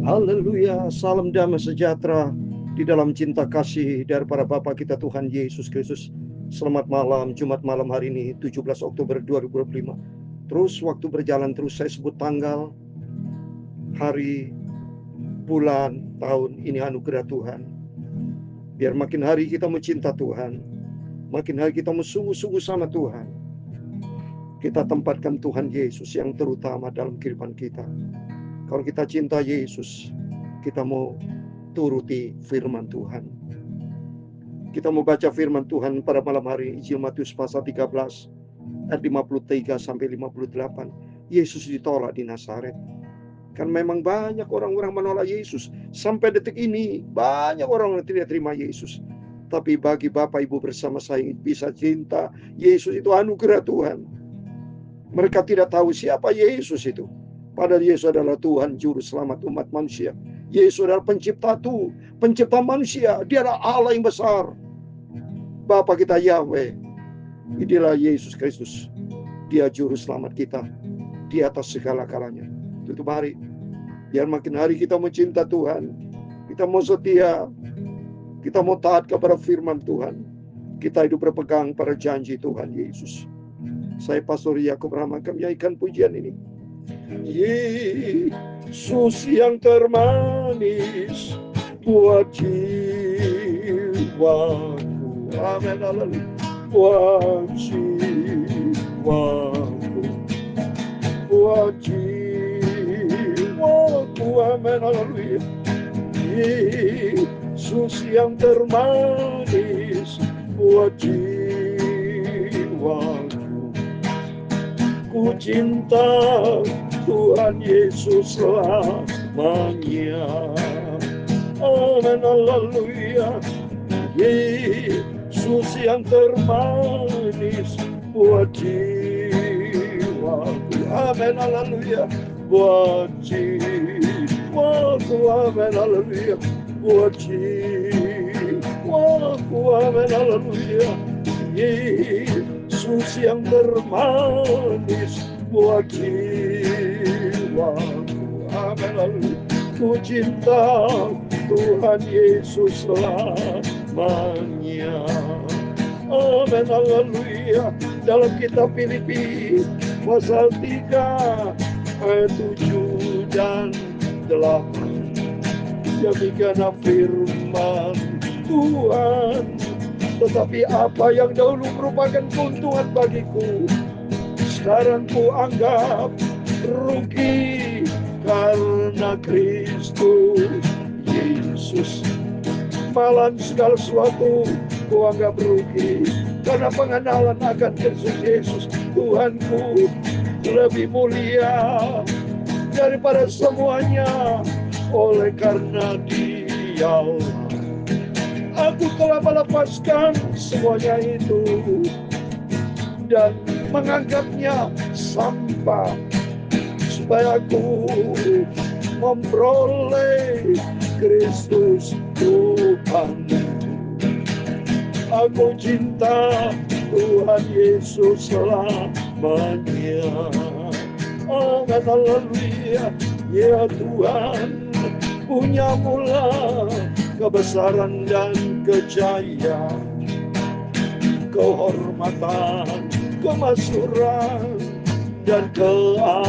Haleluya, salam damai sejahtera di dalam cinta kasih daripada Bapa kita Tuhan Yesus Kristus. Selamat malam, Jumat malam hari ini 17 Oktober 2025. Terus waktu berjalan terus, saya sebut tanggal, hari, bulan, tahun ini anugerah Tuhan. Biar makin hari kita mencinta Tuhan, makin hari kita sungguh-sungguh sama Tuhan. Kita tempatkan Tuhan Yesus yang terutama dalam kehidupan kita. Kalau kita cinta Yesus, kita mau turuti firman Tuhan. Kita mau baca firman Tuhan pada malam hari, Injil Matius pasal 13 ayat 53 sampai 58. Yesus ditolak di Nazaret. Kan memang banyak orang-orang menolak Yesus. Sampai detik ini banyak orang yang tidak terima Yesus. Tapi bagi Bapak Ibu bersama saya yang bisa cinta Yesus, itu anugerah Tuhan. Mereka tidak tahu siapa Yesus itu. Padahal Yesus adalah Tuhan Juru Selamat umat manusia. Yesus adalah pencipta manusia. Dia adalah Allah yang besar. Bapa kita Yahweh. Inilah Yesus Kristus. Dia Juru Selamat kita di atas segala-galanya. Tutup hari. Biar makin hari kita mencinta Tuhan. Kita mau setia. Kita mau taat kepada firman Tuhan. Kita hidup berpegang pada janji Tuhan Yesus. Saya Pastor Yakub Rahman akan menyanyikan pujian ini. Yesus yang termanis buat jiwaku. Amin, haleluya. Buat jiwaku, buat jiwaku. Amin, haleluya. Yesus yang termanis buat jiwaku. Ku cinta Tuhan Yesus selamanya. Amin, haleluya. Yesus yang termanis buat jiwaku. Amin, haleluya. Buat jiwaku. Amin, haleluya. Buat jiwaku. Amin, haleluya. Yesus yang termanis buat jiwaku. Amin, haleluya. Ku cinta Tuhan Yesus selamanya. Amin, haleluya. Dalam kitab Filipi pasal 3 ayat 7 dan 8. Demikianlah firman Tuhan. Tetapi apa yang dahulu merupakan keuntungan bagiku, sekarang ku anggap rugi karena Kristus Yesus. Malah segala sesuatu ku anggap rugi karena pengenalan akan Kristus Yesus Tuhanku lebih mulia daripada semuanya. Oleh karena Dia aku telah melepaskan semuanya itu dan menganggapnya sampah supaya aku memperoleh Kristus Tuhan. Aku cinta Tuhan Yesus selamanya. Amin, haleluya. Ya Tuhan, punya mula kebesaran dan kejayaan, kehormatan, kemasyuran, dan keagungan.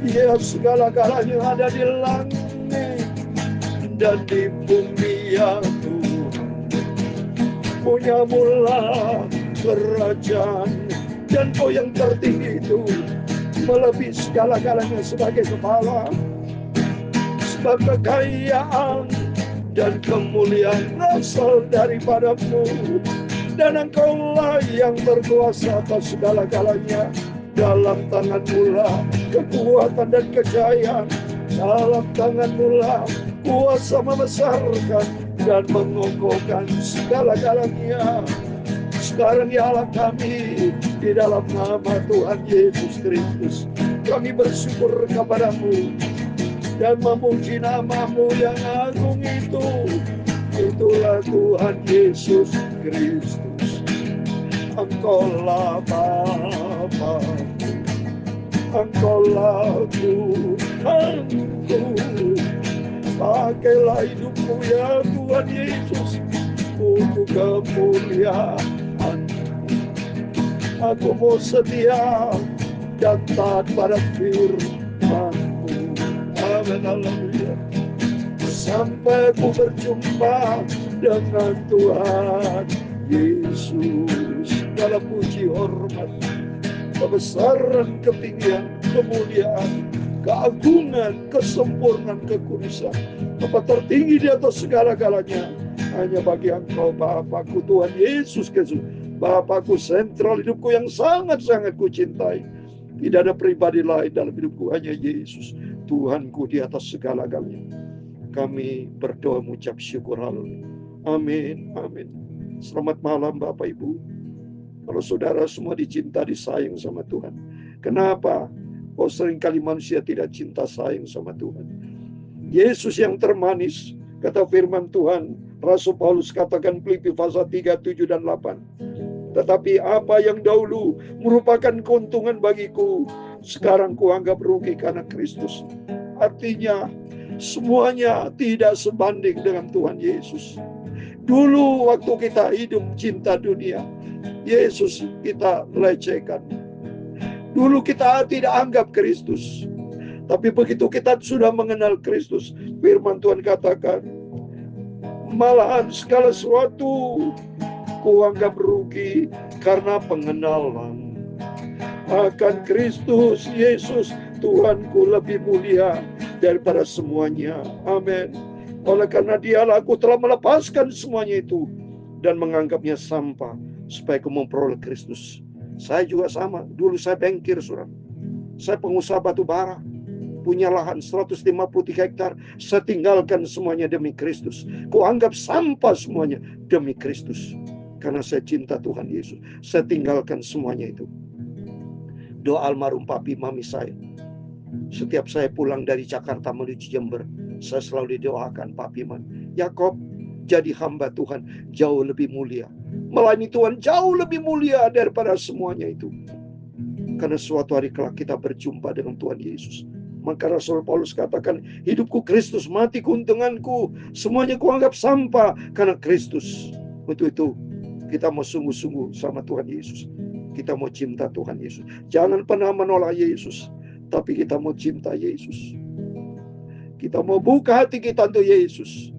Ya, segala-galanya ada di langit dan di bumi, ya Tuhan. Punya mula kerajaan, dan Kau yang tertinggi itu melebihi segala-galanya sebagai kepala. Sebab kekayaan dan kemuliaan berasal daripada-Mu, dan Engkau-lah yang berkuasa atas segala-galanya. Dalam tangan-Mu lah kekuatan dan kejayaan. Dalam tangan-Mu lah kuasa membesarkan dan mengokohkan segala-galanya. Sekarang ya Allah kami, di dalam nama Tuhan Yesus Kristus, kami bersyukur kepada-Mu dan memuji nama-Mu yang agung itu. Itulah Tuhan Yesus Kristus. Engkaulah Bapa, Engkaulah Tuhan. Tuhanku, pakailah hidupku ya Tuhan Yesus untuk kemuliaan. Aku mau setia dan taat pada firman-Mu. Amin, haleluya. Sampai aku berjumpa dengan Tuhan Yesus. Dalam puji hormat, kebesaran, ketinggian, kemuliaan, keagungan, kesempurnaan, kekudusan, Bapa tertinggi di atas segala-galanya hanya bagi Engkau, Bapakku Tuhan Yesus Kristus. Bapakku sentral hidupku yang sangat-sangat kucintai. Tidak ada pribadi lain dalam hidupku, hanya Yesus, Tuhanku di atas segala-galanya. Kami berdoa mengucap syukur, haleluya. Amin, amin. Selamat malam Bapak Ibu. Kalau saudara semua dicinta, disayang sama Tuhan, kenapa kok seringkali manusia tidak cinta sayang sama Tuhan? Yesus yang termanis, kata firman Tuhan, Rasul Paulus katakan Filipi pasal 3, 7 dan 8. Tetapi apa yang dahulu merupakan keuntungan bagiku, sekarang kuanggap rugi karena Kristus. Artinya semuanya tidak sebanding dengan Tuhan Yesus. Dulu waktu kita hidup cinta dunia, Yesus kita lecehkan. Dulu kita tidak anggap Kristus. Tapi begitu kita sudah mengenal Kristus, firman Tuhan katakan, malahan segala sesuatu kuanggap rugi karena pengenalan akan Kristus Yesus Tuhanku lebih mulia daripada semuanya. Amin. Oleh karena Dialah aku telah melepaskan semuanya itu dan menganggapnya sampah supaya aku memperoleh Kristus. Saya juga sama. Dulu saya bankir, saudara. Saya pengusaha batu bara, punya lahan 153 hektar. Saya tinggalkan semuanya demi Kristus. Kuanggap sampah semuanya demi Kristus. Karena saya cinta Tuhan Yesus, saya tinggalkan semuanya itu. Doa almarhum papi mami saya. Setiap saya pulang dari Jakarta menuju Jember, saya selalu didoakan papi mami, Yakob, jadi hamba Tuhan jauh lebih mulia. Melayani Tuhan jauh lebih mulia daripada semuanya itu. Karena suatu hari kelak kita berjumpa dengan Tuhan Yesus. Maka Rasul Paulus katakan, hidupku Kristus, mati keuntunganku, semuanya kuanggap sampah karena Kristus. Untuk itu kita mau sungguh-sungguh sama Tuhan Yesus. Kita mau cinta Tuhan Yesus. Jangan pernah menolak Yesus, tapi kita mau cinta Yesus. Kita mau buka hati kita untuk Yesus.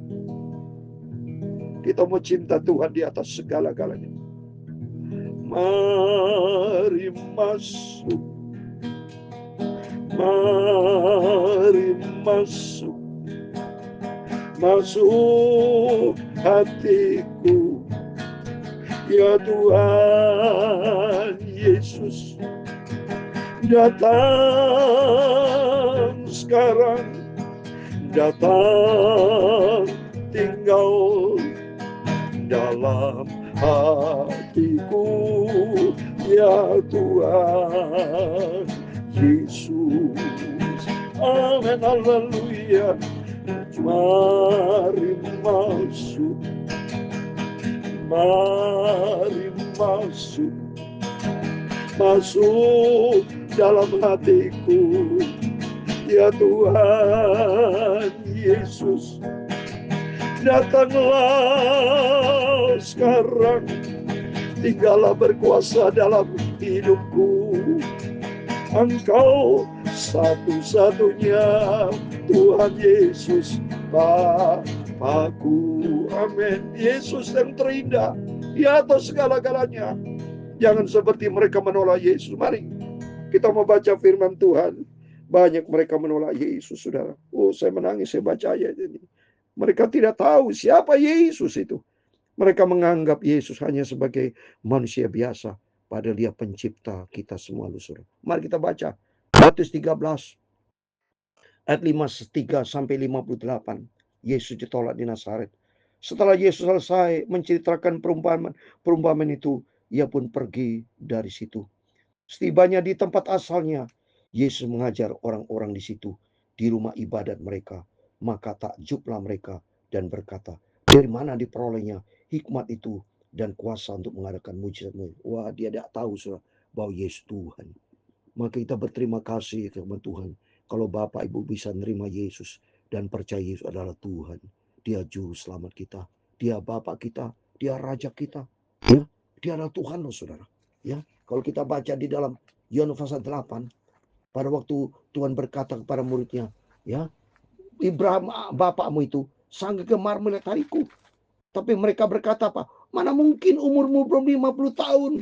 Kita mau cinta Tuhan di atas segala-galanya. Mari masuk, mari masuk, masuk hatiku, ya Tuhan Yesus. Datang sekarang, datang tinggal dalam hatiku, ya Tuhan Yesus. Amin, haleluya. Mari masuk, mari masuk, masuk dalam hatiku, ya Tuhan Yesus. Datanglah sekarang, tinggallah berkuasa dalam hidupku. Engkau satu-satunya Tuhan Yesus Bapakku. Amin. Yesus yang terindah di atas segala-galanya. Jangan seperti mereka menolak Yesus. Mari kita mau baca firman Tuhan. Banyak mereka menolak Yesus, saudara. Oh, saya menangis, saya baca ayat ini. Mereka tidak tahu siapa Yesus itu. Mereka menganggap Yesus hanya sebagai manusia biasa. Padahal Dia pencipta kita semua, saudara. Mari kita baca Matius 13 ayat 53 sampai 58. Yesus ditolak di Nazaret. Setelah Yesus selesai menceritakan perumpamaan itu, Ia pun pergi dari situ. Setibanya di tempat asalnya, Yesus mengajar orang-orang di situ, di rumah ibadat mereka. Maka takjublah mereka dan berkata, dari mana diperolehnya hikmat itu dan kuasa untuk mengadakan mujizat-mujizat. Wah, dia tidak tahu, saudara, bahwa Yesus Tuhan. Maka kita berterima kasih kepada Tuhan. Kalau Bapak Ibu bisa nerima Yesus dan percaya Yesus adalah Tuhan, Dia juru selamat kita, Dia Bapak kita, Dia Raja kita, ya, Dia adalah Tuhan loh saudara. Ya, kalau kita baca di dalam Yohanes pasal 8, pada waktu Tuhan berkata kepada muridnya, ya, Ibrahim bapakmu itu sangat gemar melihat hariku. Tapi mereka berkata apa? Mana mungkin umurmu belum 50 tahun.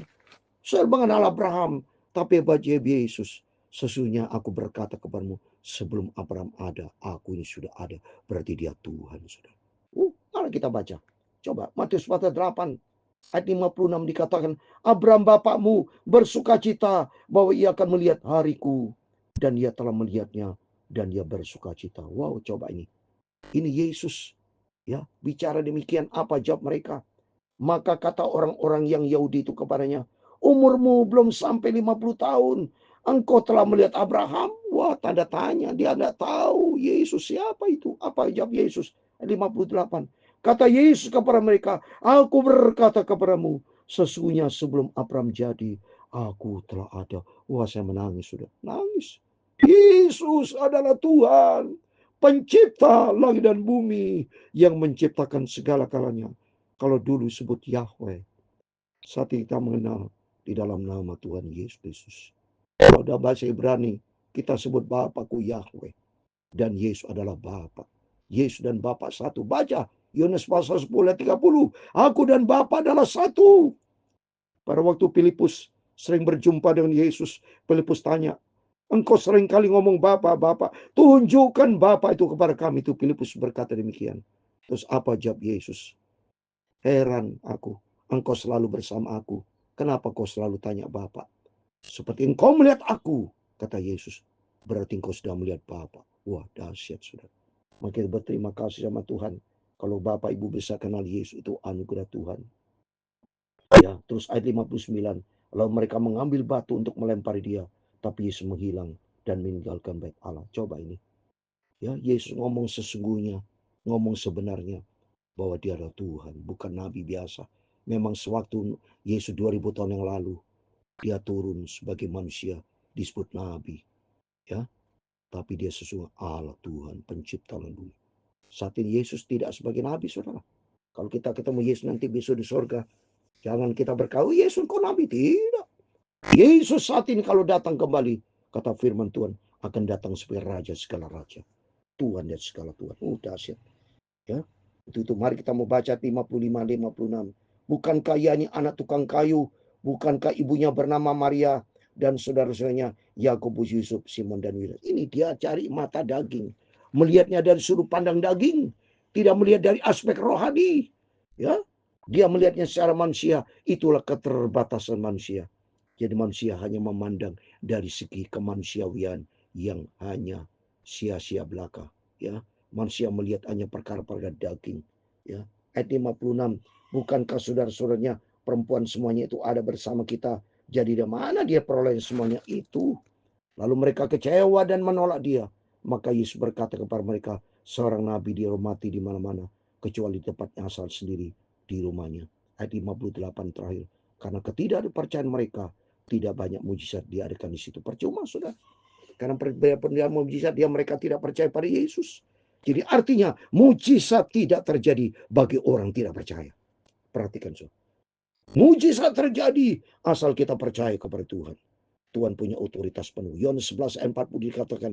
Saya mengenal Abraham. Tapi bagi Yesus, sesungguhnya aku berkata kepadamu, sebelum Abraham ada, aku ini sudah ada. Berarti dia Tuhan. Sudah. Mari kita baca. Coba Matius pasal 8 ayat 56 dikatakan, Abraham bapakmu bersukacita bahwa ia akan melihat hariku. Dan ia telah melihatnya. Dan dia bersukacita. Wow, coba ini. Ini Yesus. Ya, bicara demikian, apa jawab mereka? Maka kata orang-orang yang Yahudi itu kepadanya, umurmu belum sampai 50 tahun. Engkau telah melihat Abraham? Wah, tanda tanya. Dia tidak tahu Yesus siapa itu. Apa jawab Yesus? 58. Kata Yesus kepada mereka, aku berkata kepadamu, sesungguhnya sebelum Abraham jadi, aku telah ada. Wah, saya menangis sudah. Nangis. Yesus adalah Tuhan, pencipta langit dan bumi, yang menciptakan segala kalanya. Kalau dulu sebut Yahweh, saat kita mengenal di dalam nama Tuhan Yesus Kristus. Kalau dalam bahasa Ibrani, kita sebut Bapakku Yahweh. Dan Yesus adalah Bapa. Yesus dan Bapa satu. Baca Yohanes pasal 10 ayat 30. Aku dan Bapa adalah satu. Pada waktu Filipus sering berjumpa dengan Yesus, Filipus tanya, engkau sering kali ngomong Bapa, Bapa. Tunjukkan Bapa itu kepada kami. Itu Filipus berkata demikian. Terus apa jawab Yesus? Heran aku, engkau selalu bersama aku. Kenapa kau selalu tanya Bapa? Seperti engkau melihat aku, kata Yesus. Berarti engkau sudah melihat Bapa. Wah, dahsyat sudah. Makin berterima kasih sama Tuhan. Kalau Bapak Ibu bisa kenal Yesus, itu anugerah Tuhan. Ya, terus ayat 59. Lalu mereka mengambil batu untuk melempari dia. Tapi Yesus menghilang dan meninggalkan bait Allah. Coba ini. Ya, Yesus ngomong sesungguhnya. Ngomong sebenarnya. Bahwa dia adalah Tuhan, bukan nabi biasa. Memang sewaktu Yesus 2000 tahun yang lalu, dia turun sebagai manusia, disebut nabi. Ya, tapi dia sesungguhnya Allah Tuhan, pencipta langit bumi. Saat ini Yesus tidak sebagai nabi, saudara. Kalau kita ketemu Yesus nanti besok di surga, jangan kita berkata, Yesus kok nabi? Tidak. Yesus saat ini kalau datang kembali, kata firman Tuhan, akan datang sebagai raja segala raja. Tuhan dan segala Tuhan. Dahsyat. Ya. Itu mari kita mau baca 55-56. Bukankah ia ini anak tukang kayu? Bukankah ibunya bernama Maria dan saudara-saudaranya Yakobus, Yusuf, Simon dan Yudas? Ini dia cari mata daging. Melihatnya dari sudut pandang daging, tidak melihat dari aspek rohani. Ya. Dia melihatnya secara manusia, itulah keterbatasan manusia. Jadi manusia hanya memandang dari segi kemanusiawian yang hanya sia-sia belaka, ya. Manusia melihat hanya perkara-perkara daging, ya. Ayat 56, bukankah saudara-saudaranya perempuan semuanya itu ada bersama kita? Jadi dari mana dia peroleh semuanya itu? Lalu mereka kecewa dan menolak dia. Maka Yesus berkata kepada mereka, seorang nabi dihormati di mana-mana, kecuali di tempatnya asal sendiri, di rumahnya. Ayat 58 terakhir. Karena ketidakpercayaan mereka, tidak banyak mujizat diadakan di situ. Percuma sudah. Karena perbedaan mujizat dia mereka tidak percaya pada Yesus. Jadi artinya mujizat tidak terjadi bagi orang tidak percaya. Perhatikan so. Mujizat terjadi asal kita percaya kepada Tuhan. Tuhan punya otoritas penuh. Yohanes 11 ayat 40 dikatakan,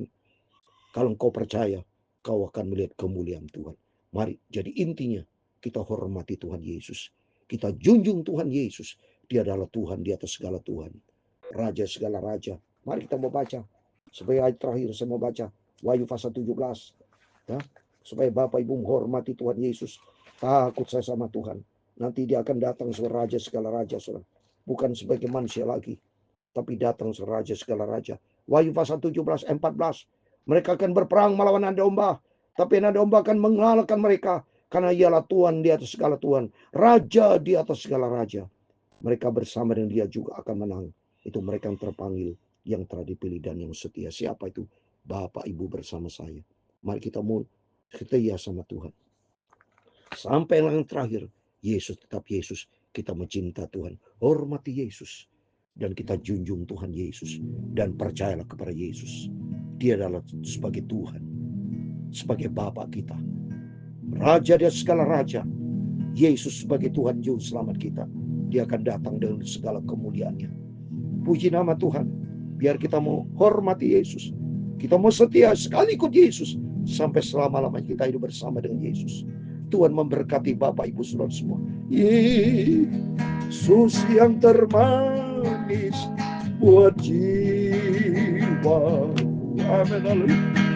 kalau kau percaya, kau akan melihat kemuliaan Tuhan. Mari, jadi intinya kita hormati Tuhan Yesus. Kita junjung Tuhan Yesus. Dia adalah Tuhan di atas segala Tuhan. Raja segala raja. Mari kita mau baca. Supaya ayat terakhir saya mau baca. Wahyu pasal 17. Ya, supaya Bapak Ibu menghormati Tuhan Yesus. Takut saya sama Tuhan. Nanti dia akan datang sebagai raja segala raja. Saudara. Bukan sebagai manusia lagi. Tapi datang sebagai raja segala raja. Wahyu pasal 17, 14. Mereka akan berperang melawan anak domba. Tapi anak domba akan mengalahkan mereka. Karena ialah Tuhan di atas segala Tuhan. Raja di atas segala raja. Mereka bersama dengan dia juga akan menang. Itu mereka yang terpanggil, yang telah dipilih dan yang setia. Siapa itu? Bapak Ibu bersama saya. Mari kita mau setia sama Tuhan. Sampai yang terakhir, Yesus tetap Yesus. Kita mencinta Tuhan. Hormati Yesus. Dan kita junjung Tuhan Yesus. Dan percayalah kepada Yesus. Dia adalah sebagai Tuhan, sebagai Bapa kita, Raja dari segala raja. Yesus sebagai Tuhan Juru Selamat kita. Dia akan datang dengan segala kemuliaannya. Puji nama Tuhan. Biar kita mau hormati Yesus, kita mau setia sekali ikut Yesus sampai selama-lamanya kita hidup bersama dengan Yesus. Tuhan memberkati Bapak Ibu Saudara semua. Yesus yang termanis buat jiwa. Amin.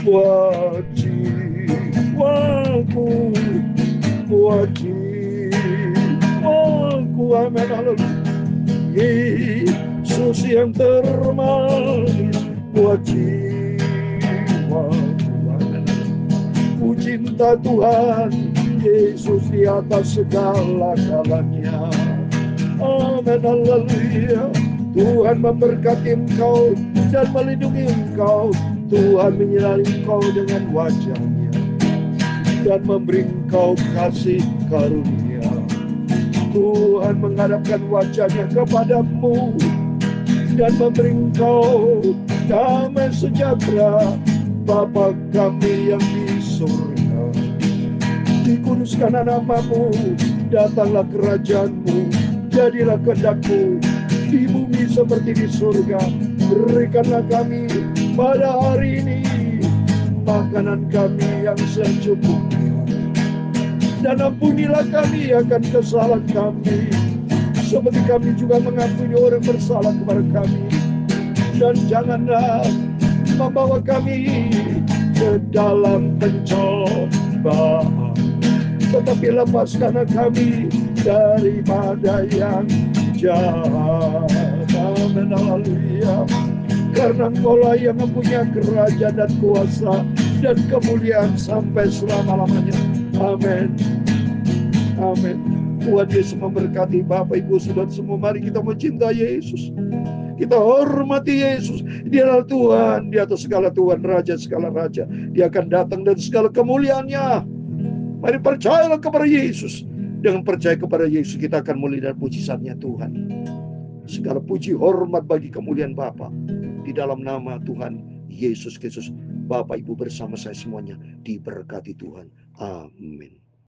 Buat jiwaku, buat jiwaku. Amin. Yesus yang termanis buat jiwaku. Amin. Ku cinta Tuhan Yesus di atas segala-galanya. Amin. Haleluya. Tuhan memberkati engkau dan melindungi engkau. Tuhan menyinari engkau dengan wajah-Nya dan memberi engkau kasih karunia. Tuhan menghadapkan wajah-Nya kepadamu dan memberi engkau damai sejahtera. Bapa kami yang di surga, dikuduskan namamu, datanglah kerajaan-Mu, jadilah kehendak-Mu di bumi seperti di surga. Berikanlah kami pada hari ini makanan kami yang secukupnya, dan ampunilah kami akan kesalahan kami, seperti kami juga mengampuni orang bersalah kepada kami. Dan janganlah membawa kami ke dalam pencobaan, tetapi lepaskanlah kami daripada yang jahat. Amin. Haleluya. Karena Engkaulah yang mempunyai kerajaan dan kuasa dan kemuliaan sampai selama-lamanya. Amin. Amin. Tuhan Yesus memberkati Bapak Ibu Saudara semua. Mari kita mencintai Yesus, kita hormati Yesus. Dia adalah Tuhan di atas segala Tuhan, Raja segala raja. Dia akan datang dan segala kemuliaannya. Mari percayalah kepada Yesus. Dengan percaya kepada Yesus kita akan melihat mujizatnya Tuhan. Segala puji hormat bagi kemuliaan Bapa. Di dalam nama Tuhan Yesus Kristus, Bapak Ibu bersama saya semuanya diberkati Tuhan. Amin.